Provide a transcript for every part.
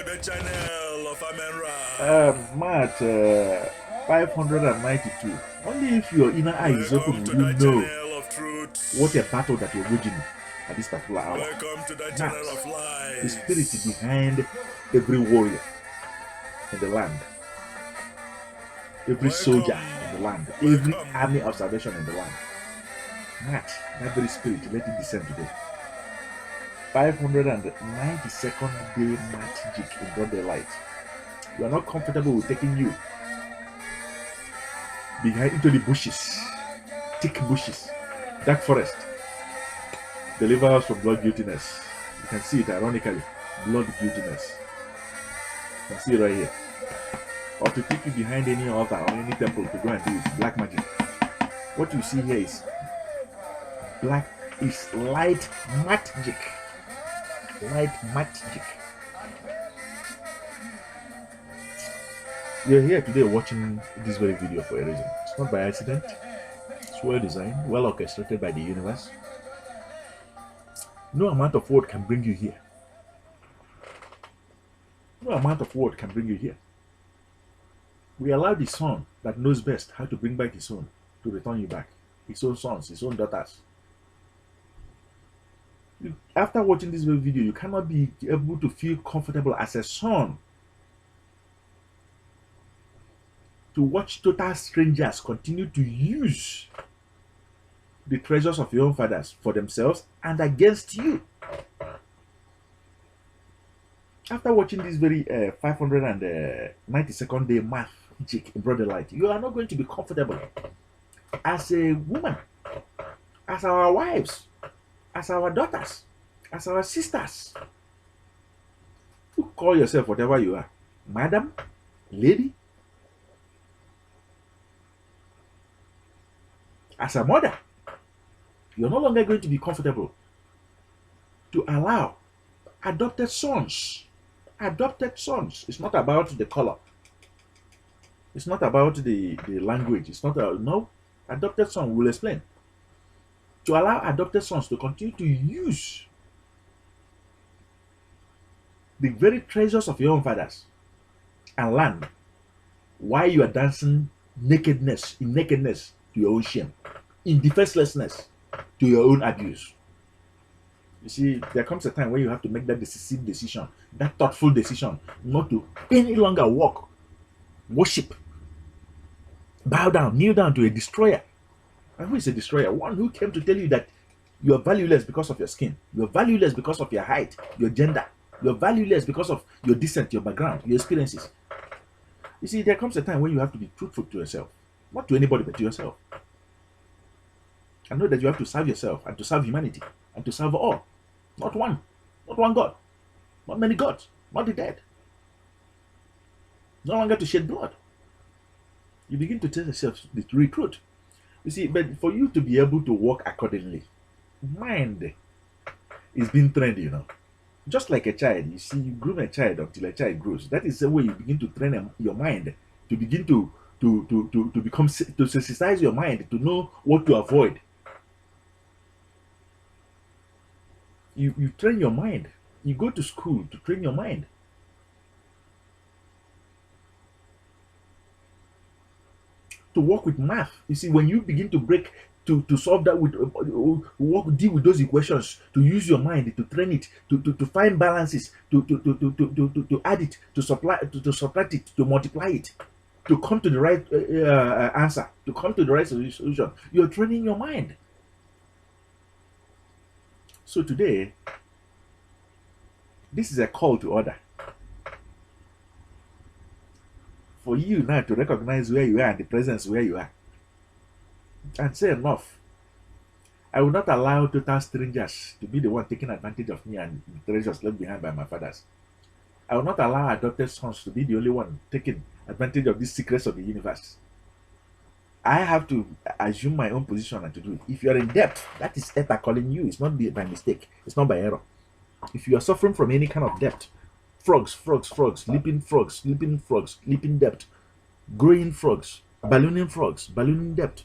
to the channel of Amenra. Matt, 592. Only if your inner eye is open Welcome will to you the know channel of truth. what a battle that you're waging at this particular hour. Welcome to the Matt, channel of lies. the spirit behind every warrior in the land, every soldier in the land, every army of salvation in the land. Matt, that very spirit, let it descend today. 592nd day magic in broad daylight. You are not comfortable with taking you behind into the bushes, thick bushes, dark forest. Deliver us from blood guiltiness. You can see it ironically, blood guiltiness. You can see it right here. Or to take you behind any altar or any temple to go and do black magic. What you see here is light magic. Light magic. You're here today watching this very video for a reason. It's not by accident. It's well designed, well orchestrated by the universe. No amount of word can bring you here. No amount of word can bring you here. We allow the son that knows best how to bring back his own to return you back. His own sons, his own daughters. After watching this video, you cannot be able to feel comfortable as a son to watch total strangers continue to use the treasures of your own fathers for themselves and against you. After watching this very 592nd day magic in broad daylight, you are not going to be comfortable as a woman, as our wives, as our daughters, as our sisters. You call yourself whatever you are, madam, lady, as a mother. You're no longer going to be comfortable to allow adopted sons. Adopted sons. It's not about the color. It's not about the language. It's not no. Adopted son will explain. To allow adopted sons to continue to use the very treasures of your own fathers and land while you are dancing nakedness to your own shame, in defenselessness to your own abuse. You see, there comes a time where you have to make that decisive decision, that thoughtful decision, not to any longer walk, worship, bow down, kneel down to a destroyer. And who is a destroyer? One who came to tell you that you are valueless because of your skin, you are valueless because of your height, your gender, you are valueless because of your descent, your background, your experiences. You see, there comes a time when you have to be truthful to yourself, not to anybody but to yourself. And know that you have to serve yourself and to serve humanity and to serve all. Not one God, not many gods, not the dead. No longer to shed blood. You begin to tell yourself the truth. You see, but for you to be able to walk accordingly, mind is being trained, you know. Just like a child, you see, you groom a child until a child grows. That is the way you begin to train your mind to begin to become, to sensitize your mind to know what to avoid. You train your mind. You go to school to train your mind. To work with math. You see, when you begin to break, to solve that with, deal with those equations, to use your mind, to train it, to find balances, to add it, to subtract it, to multiply it, to come to the right answer, to come to the right solution. You're training your mind. So today, this is a call to order for you now to recognize where you are and the presence where you are, and say enough. I will not allow total strangers to be the one taking advantage of me and the treasures left behind by my fathers. I will not allow adopted sons to be the only one taking advantage of these secrets of the universe. I have to assume my own position and to do it. If you are in debt, that is Ether calling you. It's not by mistake. It's not by error. If you are suffering from any kind of debt, frogs, leaping debt, growing frogs, ballooning debt,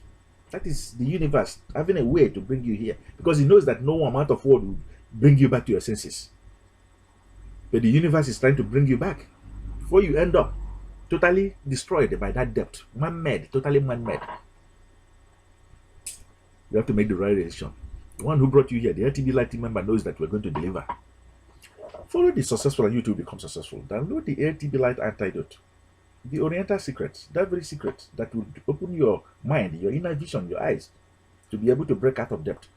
that is the universe having a way to bring you here, because it knows that no amount of word will bring you back to your senses. But the universe is trying to bring you back before you end up totally destroyed by that debt. Man-made, totally man-made. You have to make the right decision. The one who brought you here, the LTB Light team member, knows that we're going to deliver. Follow the successful and you too become successful. Download the LTB Light Antidote. The Oriental secret, that very secret that will open your mind, your inner vision, your eyes to be able to break out of debt.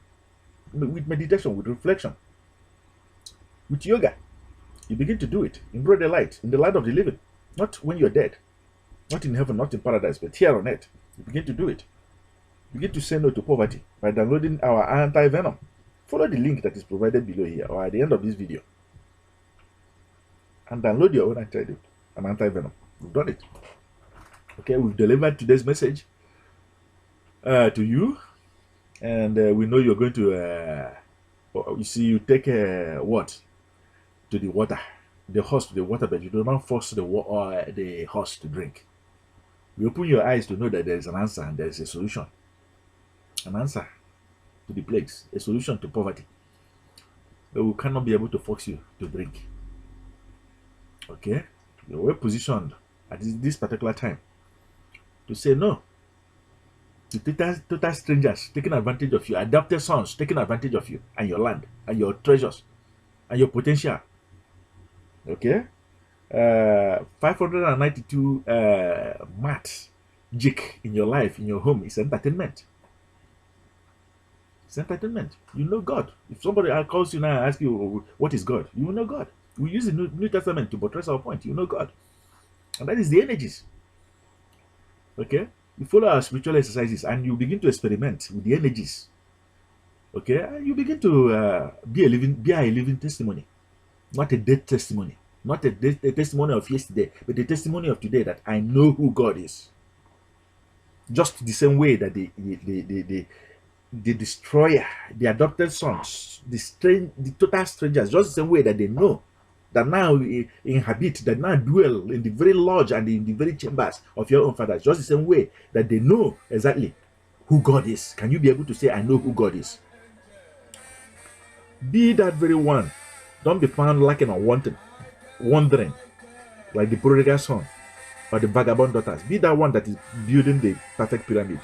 With meditation, with reflection, with yoga, you begin to do it in broad daylight, in the light of the living. Not when you're dead, not in heaven, not in paradise, but here on earth. You begin to do it. Begin to say no to poverty by downloading our anti-venom. Follow the link that is provided below here or at the end of this video and download your own antidote, an anti-venom. We've done it. Okay, we've delivered today's message to you, and we know you're going to, you see, you take what? To the water, the horse to the water, but you do not force the horse to drink. You open your eyes to know that there is an answer and there is a solution. An answer to the plagues, a solution to poverty. But we cannot be able to force you to drink. Okay? You're well positioned at this particular time to say no to total strangers taking advantage of you, adopted sons taking advantage of you and your land and your treasures and your potential. Okay? 592 Maat jig in your life, in your home is entertainment. It's entertainment. You know God. If somebody calls you now and asks you, what is God? You will know God. We use the New Testament to buttress our point. You know God. And that is the energies. Okay? You follow our spiritual exercises and you begin to experiment with the energies. Okay? And you begin to be a living testimony. Not a dead testimony. Not a testimony of yesterday, but the testimony of today that I know who God is. Just the same way that the destroyer, the adopted sons, the total strangers, just the same way that they know that now inhabit, that now dwell in the very lodge and in the very chambers of your own fathers, just the same way that they know exactly who God is. Can you be able to say, I know who God is? Be that very one. Don't be found lacking or wanting, wandering, like the prodigal son or the vagabond daughters. Be that one that is building the perfect pyramid,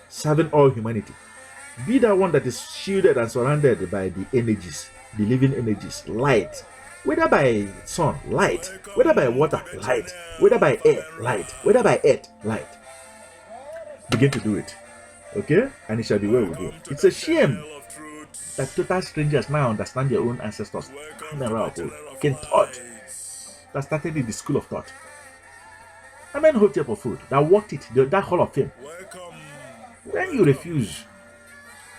serving all humanity. Be that one that is shielded and surrounded by the energies, the living energies, light, whether by sun, light, whether by water, light, whether by air, light, whether by earth, light. Begin to do it, okay? And it shall be well with you. It's a shame that total strangers now understand their own ancestors. Can thought that started in the school of thought. Amenhotep of food that walked it, that hall of fame. When you refuse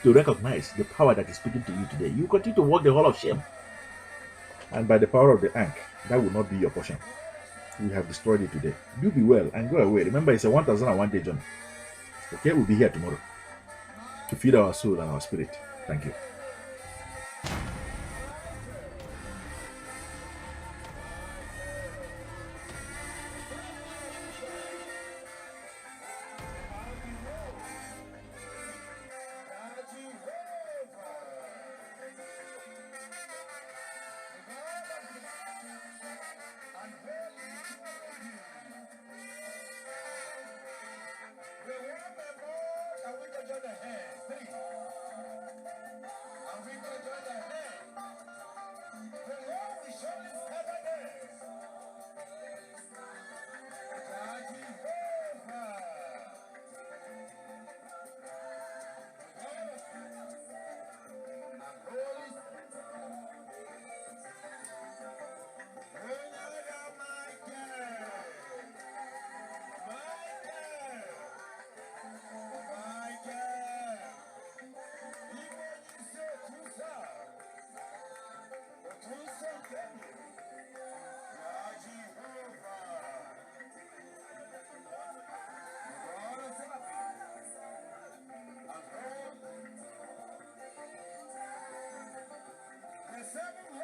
to recognize the power that is speaking to you today, you continue to walk the hall of shame. And by the power of the Ankh, that will not be your portion. We have destroyed it today. Do be well and go away. Remember, it's a 1001 day journey. Okay, we'll be here tomorrow to feed our soul and our spirit. Thank you. Seven